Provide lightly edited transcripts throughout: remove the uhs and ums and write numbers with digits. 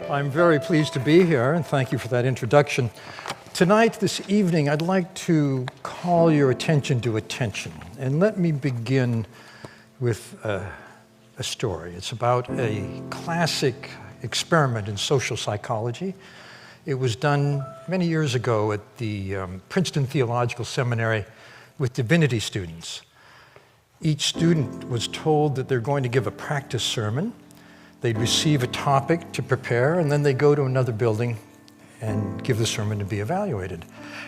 I'm very pleased to be here, and thank you for that introduction. Tonight, this evening, I'd like to call your attention to attention. And let me begin with a story. It's about a classic experiment in social psychology. It was done many years ago at the Princeton Theological Seminary with divinity students. Each student was told that they're going to give a practice sermon. They'd receive a topic to prepare, and then they go to another building and give the sermon to be evaluated.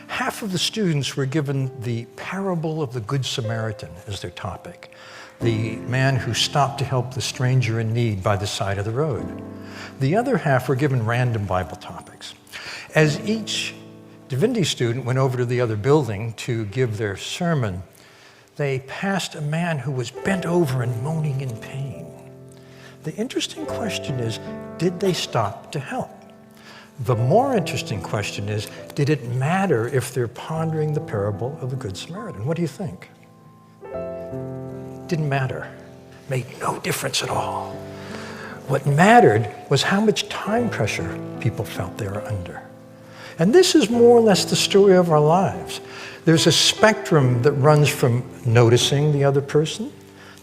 Half of the students were given the parable of the Good Samaritan as their topic, the man who stopped to help the stranger in need by the side of the road. The other half were given random Bible topics. As each divinity student went over to the other building to give their sermon, they passed a man who was bent over and moaning in pain. The interesting question is, did they stop to help? The more interesting question is, did it matter if they're pondering the parable of the Good Samaritan? What do you think? Didn't matter. Made no difference at all. What mattered was how much time pressure people felt they were under. And this is more or less the story of our lives. There's a spectrum that runs from noticing the other person,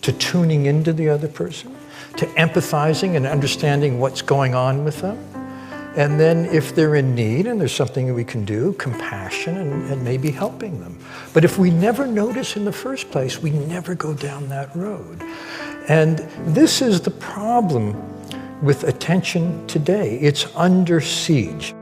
to tuning into the other person, to empathizing and understanding what's going on with them. And then if they're in need and there's something that we can do, compassion and maybe helping them. But if we never notice in the first place, we never go down that road. And this is the problem with attention today. It's under siege.